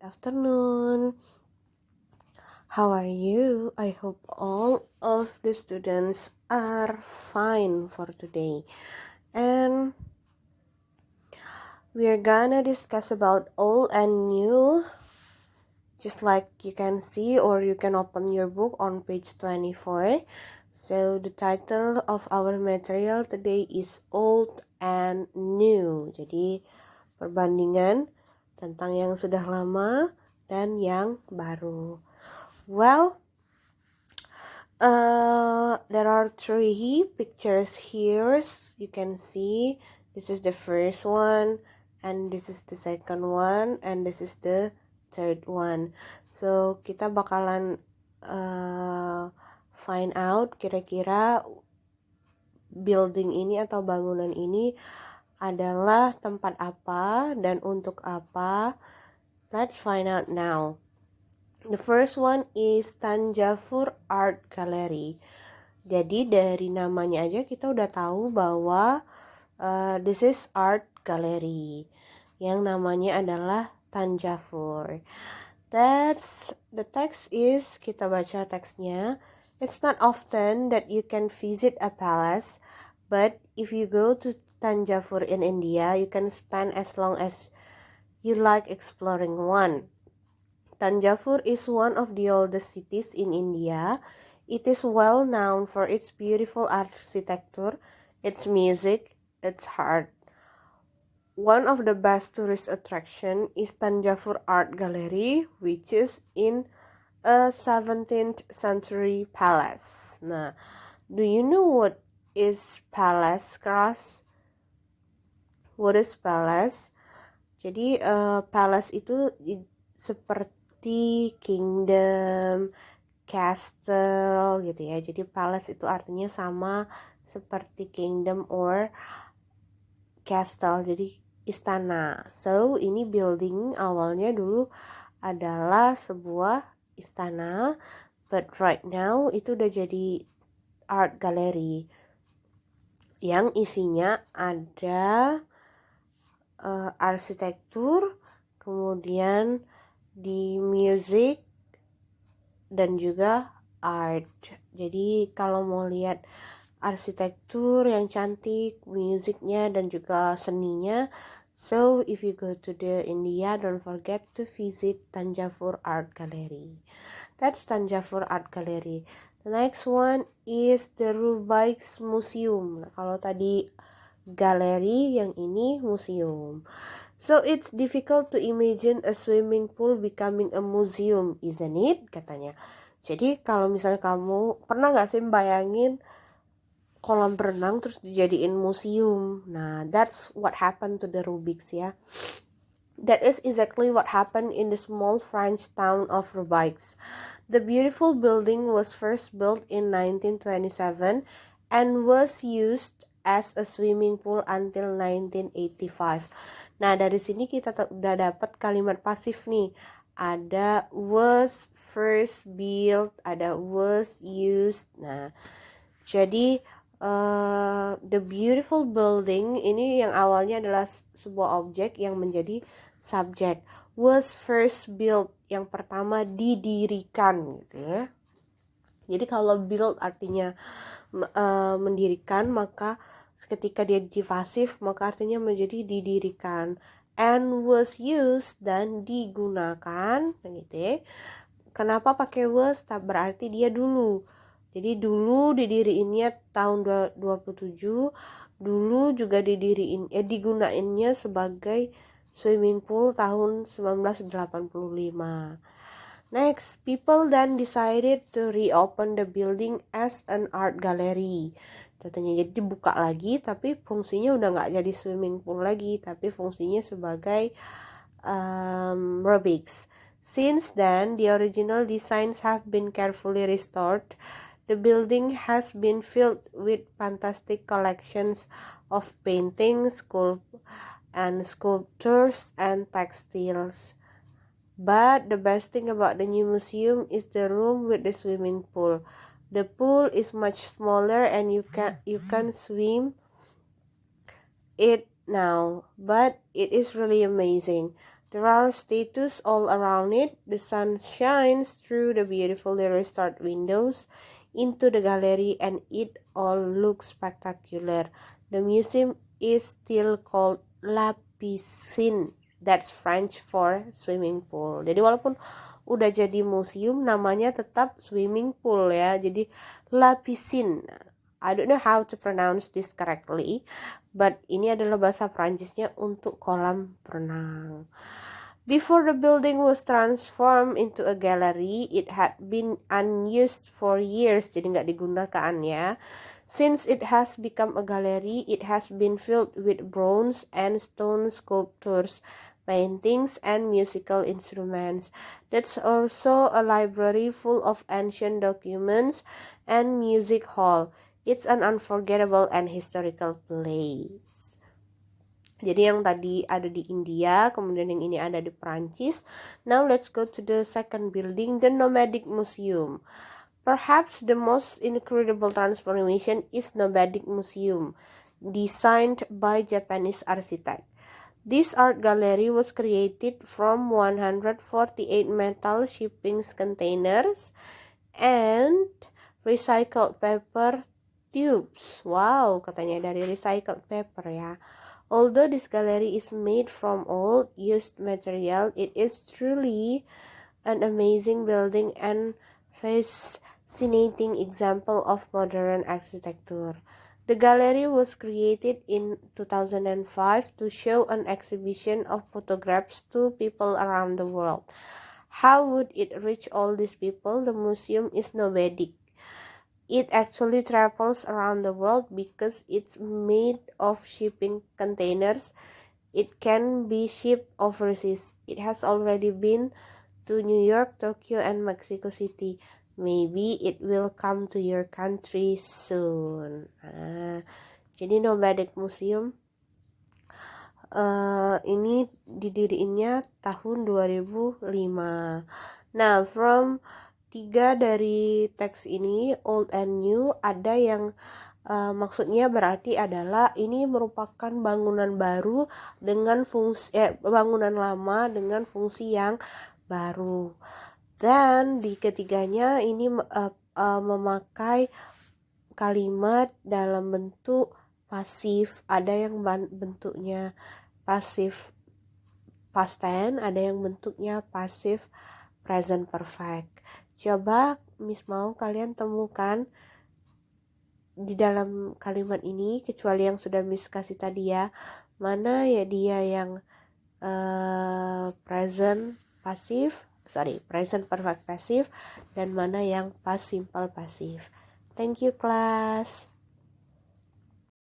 Afternoon. How are you? I hope all of the students are fine for today. And we're gonna discuss about old and new, just like you can see, or you can open your book on page 24. So the title of our material today is Old and New. Jadi perbandingan tentang yang sudah lama dan yang baru. Well, there are three pictures here. You can see this is the first one, and this is the second one, and this is the third one. So kita bakalan find out kira-kira building ini atau bangunan ini adalah tempat apa dan untuk apa. Let's find out now. The first one is Tanjavur Art Gallery. Jadi dari namanya aja kita udah tahu bahwa this is art gallery yang namanya adalah Tanjavur. The text is, kita baca teksnya. It's not often that you can visit a palace, but if you go to Tanjavur in India, you can spend as long as you like exploring one. Tanjavur is one of the oldest cities in India. It is well known for its beautiful architecture, its music, its art. One of the best tourist attraction is Tanjavur Art Gallery, which is in a 17th century palace. Nah, do you know what is palace, Kras? What is palace? Jadi palace itu seperti kingdom, castle gitu ya. Jadi palace itu artinya sama seperti kingdom or castle. Jadi istana. So ini building awalnya dulu adalah sebuah istana, but right now itu udah jadi art gallery yang isinya ada arsitektur, kemudian di music dan juga art. Jadi kalau mau lihat arsitektur yang cantik, musiknya dan juga seninya, so if you go to the India, don't forget to visit Tanjavur Art Gallery. That's Tanjavur Art Gallery. The next one is the Rubaiyat Museum. Nah, kalau tadi galeri, yang ini museum. So it's difficult to imagine a swimming pool becoming a museum, isn't it? Katanya. Jadi kalau misalnya kamu pernah gak sih bayangin kolam berenang terus dijadiin museum? Nah, that's what happened to the Rubiks ya. That is exactly what happened in the small French town of Rubiks. The beautiful building was first built in 1927 and was used as a swimming pool until 1985. Nah, dari sini kita udah dapat kalimat pasif nih. Ada was first built, ada was used. Nah, jadi the beautiful building ini yang awalnya adalah sebuah objek yang menjadi subjek. Was first built, yang pertama didirikan gitu ya. Jadi kalau build artinya mendirikan, maka ketika dia difasif maka artinya menjadi didirikan. And was used, dan digunakan gitu ya. Kenapa pakai was? Berarti dia dulu. Jadi dulu didiriinnya tahun 27, dulu juga digunainnya sebagai swimming pool tahun 1985. Next, people then decided to reopen the building as an art gallery. Katanya jadi dibuka lagi, tapi fungsinya udah nggak jadi swimming pool lagi, tapi fungsinya sebagai aerobics. Since then, the original designs have been carefully restored. The building has been filled with fantastic collections of paintings, sculptures, and textiles. But the best thing about the new museum is the room with the swimming pool. The pool is much smaller and you can swim it now, but it is really amazing. There are statues all around it. The sun shines through the beautifully restored windows into the gallery and it all looks spectacular. The museum is still called La Piscine. That's French for swimming pool. Jadi walaupun udah jadi museum, namanya tetap swimming pool ya. Jadi La Piscine. I don't know how to pronounce this correctly, but ini adalah bahasa Prancisnya untuk kolam renang. Before the building was transformed into a gallery, it had been unused for years, jadi nggak digunakan ya. Since it has become a gallery, it has been filled with bronze and stone sculptures, paintings, and musical instruments. That's also a library full of ancient documents and music hall. It's an unforgettable and historical place. Jadi yang tadi ada di India, kemudian yang ini ada di Perancis. Now let's go to the second building, the Nomadic Museum. Perhaps the most incredible transformation is Nomadic Museum, designed by Japanese architect. This art gallery was created from 148 metal shipping containers and recycled paper tubes. Wow, katanya dari recycled paper ya. Although this gallery is made from old, used material, it is truly an amazing building and fascinating example of modern architecture. The gallery was created in 2005 to show an exhibition of photographs to people around the world. How would it reach all these people? The museum is nomadic. It actually travels around the world because it's made of shipping containers. It can be shipped overseas. It has already been to New York, Tokyo, and Mexico City. Maybe it will come to your country soon. Jadi Nomadic Museum ini didiriinnya tahun 2005. Nah, from 3 dari teks ini, old and new, ada yang maksudnya berarti adalah ini merupakan bangunan baru dengan fungsi bangunan lama dengan fungsi yang baru. Dan di ketiganya ini memakai kalimat dalam bentuk pasif, ada yang bentuknya pasif past tense, ada yang bentuknya pasif present perfect. Coba Miss mau kalian temukan di dalam kalimat ini, kecuali yang sudah Miss kasih tadi ya, mana ya dia yang present perfect passive dan mana yang past simple passive. Thank you class.